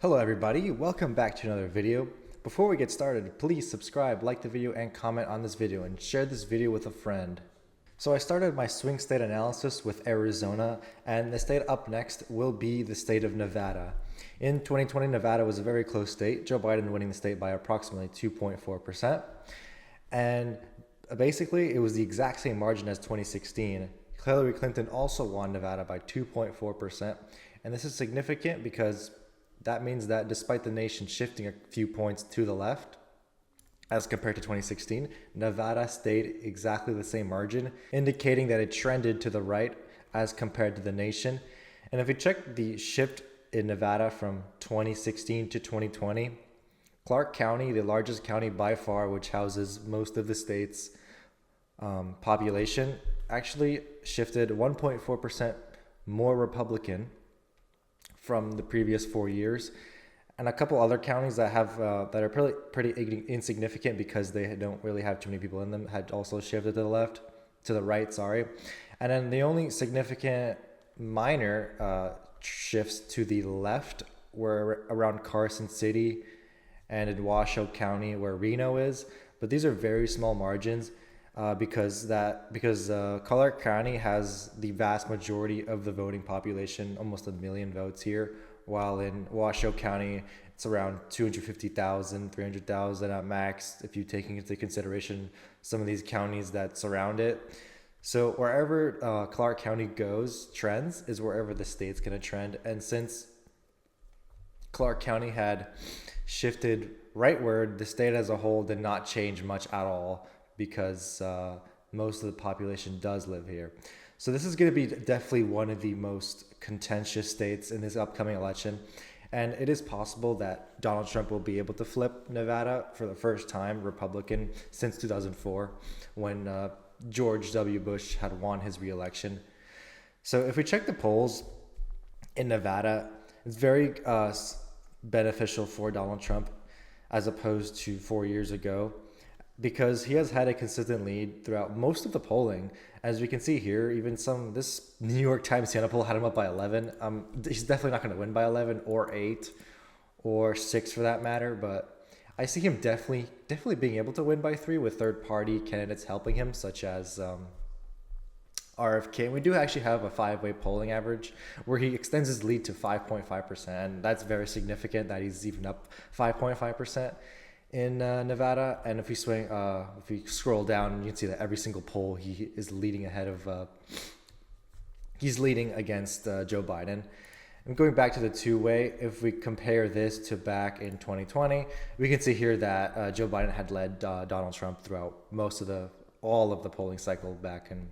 Hello everybody, welcome back to another video. Before we get started, please subscribe, like the video, and comment on this video, and share this video with a friend. So I started my swing state analysis with Arizona, and the state up next will be the state of Nevada. In 2020, Nevada was a very close state, Joe Biden winning the state by approximately 2.4%. And basically, it was the exact same margin as 2016. Hillary Clinton also won Nevada by 2.4%. And this is significant because that means that despite the nation shifting a few points to the left, as compared to 2016, Nevada stayed exactly the same margin, indicating that it trended to the right as compared to the nation. And if we check the shift in Nevada from 2016 to 2020, Clark County, the largest county by far, which houses most of the state's population, actually shifted 1.4% more Republican from the previous 4 years, and a couple other counties that have that are pretty insignificant because they don't really have too many people in them had also shifted to the right. And then the only significant minor shifts to the left were around Carson City and in Washoe County where Reno is, but these are very small margins. Because Clark County has the vast majority of the voting population, almost 1 million votes here, while in Washoe County it's around 250,000, 300,000 at max, if you take into consideration some of these counties that surround it. So wherever Clark County trends is wherever the state's going to trend. And since Clark County had shifted rightward, the state as a whole did not change much at all, because most of the population does live here. So this is going to be definitely one of the most contentious states in this upcoming election. And it is possible that Donald Trump will be able to flip Nevada for the first time Republican since 2004, when George W. Bush had won his re-election. So if we check the polls in Nevada, it's very beneficial for Donald Trump as opposed to 4 years ago, because he has had a consistent lead throughout most of the polling. As we can see here, even this New York Times Siena poll had him up by 11. He's definitely not going to win by 11 or 8 or 6 for that matter, but I see him definitely being able to win by 3 with third-party candidates helping him, such as RFK. And we do actually have a 5-way polling average where he extends his lead to 5.5%, and that's very significant that he's even up 5.5%. in Nevada. And if we scroll down, you can see that every single poll he is leading he's leading against Joe Biden. And going back to the two-way, if we compare this to back in 2020, we can see here that Joe Biden had led Donald Trump throughout all of the polling cycle back in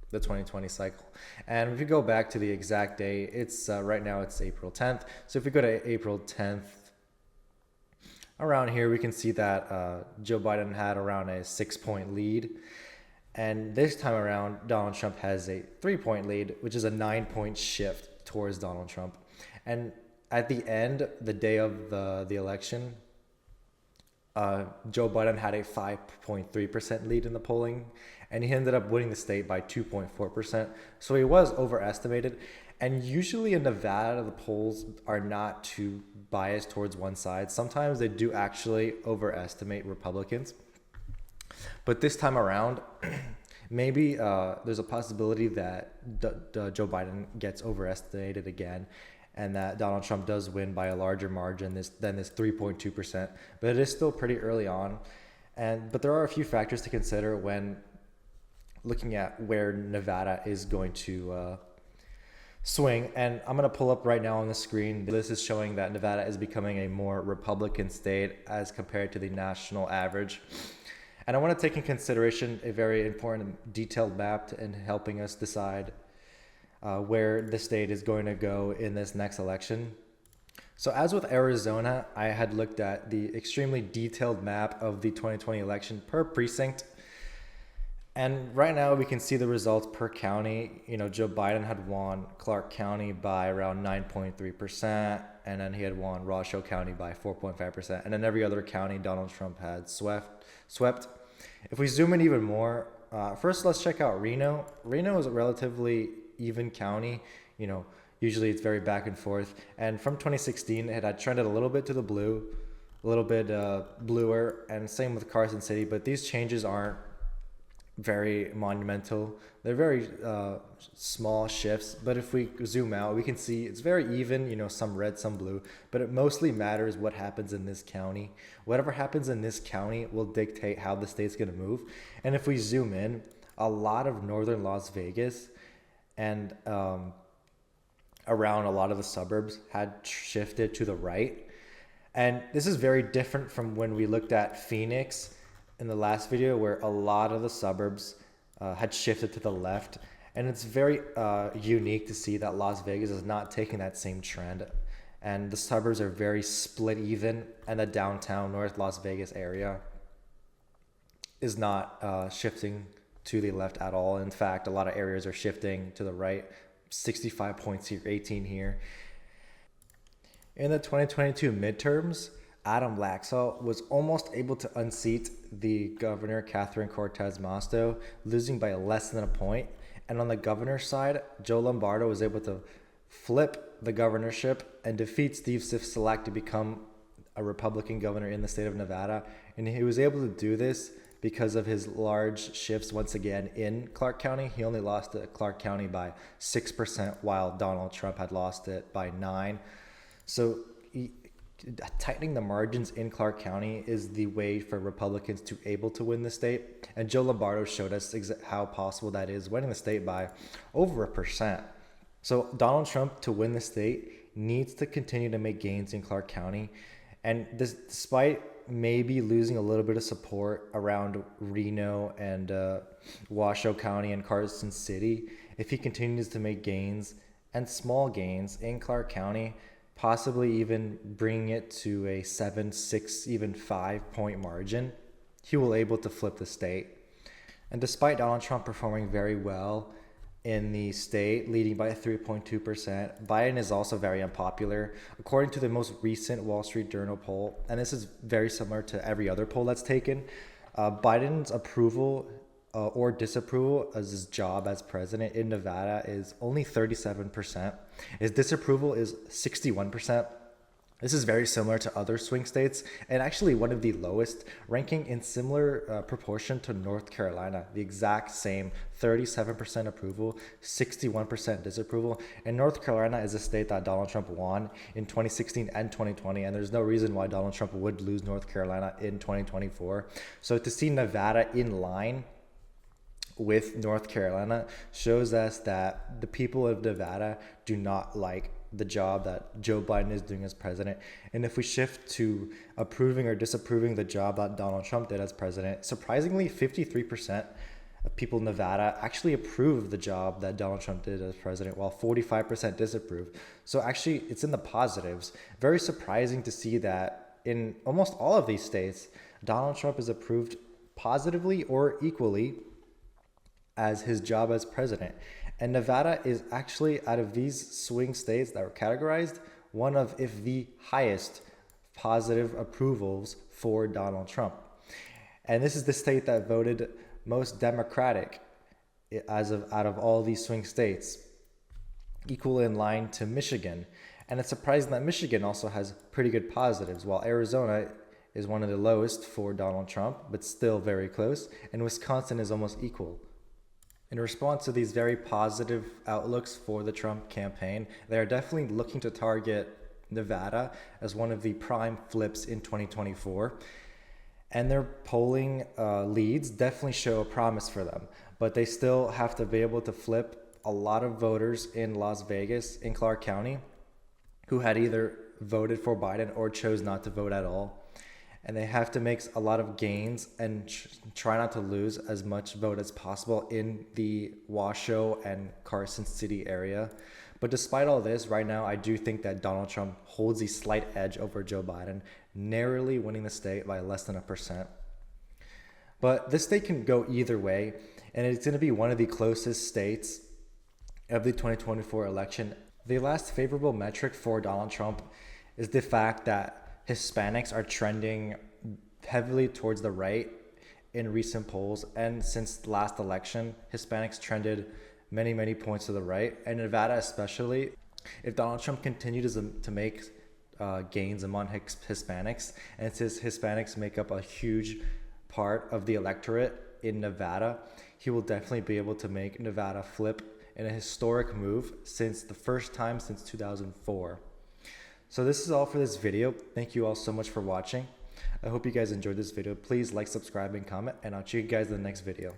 the 2020 cycle. And if you go back to the exact day, it's right now it's April 10th. So if we go to April 10th, around here, we can see that Joe Biden had around a 6-point lead. And this time around, Donald Trump has a 3-point lead, which is a 9-point shift towards Donald Trump. And at the end, the day of the election, Joe Biden had a 5.3% lead in the polling, and he ended up winning the state by 2.4%. So he was overestimated. And usually in Nevada, the polls are not too biased towards one side. Sometimes they do actually overestimate Republicans. But this time around, maybe there's a possibility that Joe Biden gets overestimated again, and that Donald Trump does win by a larger margin than this 3.2%. But it is still pretty early on. But there are a few factors to consider when looking at where Nevada is going to swing. And I'm going to pull up right now on the screen. This is showing that Nevada is becoming a more Republican state as compared to the national average. And I want to take in consideration a very important detailed map in helping us decide where the state is going to go in this next election. So as with Arizona, I had looked at the extremely detailed map of the 2020 election per precinct. And right now we can see the results per county. Joe Biden had won Clark County by around 9.3%, and then he had won Washoe County by 4.5%. And then every other county Donald Trump had swept. If we zoom in even more, first let's check out Reno. Reno is a relatively even county. Usually it's very back and forth. And from 2016, it had trended a little bit to the blue, a little bit bluer, and same with Carson City. But these changes aren't very monumental. They're very small shifts. But if we zoom out, we can see it's very even, some red, some blue. But it mostly matters what happens in this county. Whatever happens in this county will dictate how the state's going to move. And if we zoom in, a lot of northern Las Vegas and around a lot of the suburbs had shifted to the right. And this is very different from when we looked at Phoenix in the last video, where a lot of the suburbs had shifted to the left. And it's very unique to see that Las Vegas is not taking that same trend. And the suburbs are very split even, and the downtown North Las Vegas area is not shifting to the left at all. In fact, a lot of areas are shifting to the right. 65 points here, 18 here. In the 2022 midterms, Adam Laxalt was almost able to unseat the governor, Catherine Cortez Masto, losing by less than a point. And on the governor's side, Joe Lombardo was able to flip the governorship and defeat Steve Sisolak to become a Republican governor in the state of Nevada. And he was able to do this because of his large shifts once again in Clark County. He only lost to Clark County by 6%, while Donald Trump had lost it by 9%. So tightening the margins in Clark County is the way for Republicans to able to win the state. And Joe Lombardo showed us how possible that is, winning the state by over 1%. So Donald Trump, to win the state, needs to continue to make gains in Clark County. And this, despite maybe losing a little bit of support around Reno and Washoe County and Carson City, if he continues to make gains and small gains in Clark County, possibly even bringing it to a 7, 6, even 5-point margin, he will able to flip the state. And despite Donald Trump performing very well in the state, leading by 3.2%, Biden is also very unpopular. According to the most recent Wall Street Journal poll, and this is very similar to every other poll that's taken, Biden's approval or disapproval as his job as president in Nevada is only 37%. His disapproval is 61%. This is very similar to other swing states, and actually one of the lowest, ranking in similar proportion to North Carolina. The exact same 37% approval, 61% disapproval. And North Carolina is a state that Donald Trump won in 2016 and 2020, and there's no reason why Donald Trump would lose North Carolina in 2024. So to see Nevada in line with North Carolina shows us that the people of Nevada do not like the job that Joe Biden is doing as president. And if we shift to approving or disapproving the job that Donald Trump did as president, surprisingly 53% of people in Nevada actually approve the job that Donald Trump did as president, while 45% disapprove. So actually it's in the positives. Very surprising to see that in almost all of these states, Donald Trump is approved positively or equally as his job as president. And Nevada is actually, out of these swing states that were categorized, one of, if the highest, positive approvals for Donald Trump. And this is the state that voted most Democratic out of all these swing states, equal in line to Michigan. And it's surprising that Michigan also has pretty good positives, while Arizona is one of the lowest for Donald Trump, but still very close, and Wisconsin is almost equal. In response to these very positive outlooks for the Trump campaign, they are definitely looking to target Nevada as one of the prime flips in 2024. And their polling leads definitely show a promise for them, but they still have to be able to flip a lot of voters in Las Vegas, in Clark County, who had either voted for Biden or chose not to vote at all. And they have to make a lot of gains and try not to lose as much vote as possible in the Washoe and Carson City area. But despite all this, right now, I do think that Donald Trump holds a slight edge over Joe Biden, narrowly winning the state by less than 1%. But this state can go either way, and it's going to be one of the closest states of the 2024 election. The last favorable metric for Donald Trump is the fact that Hispanics are trending heavily towards the right in recent polls. And since the last election, Hispanics trended many, many points to the right. And Nevada especially, If Donald Trump continues to make gains among Hispanics, and since Hispanics make up a huge part of the electorate in Nevada, he will definitely be able to make Nevada flip in a historic move since the first time since 2004. So this is all for this video. Thank you all so much for watching. I hope you guys enjoyed this video. Please like, subscribe, and comment, and I'll see you guys in the next video.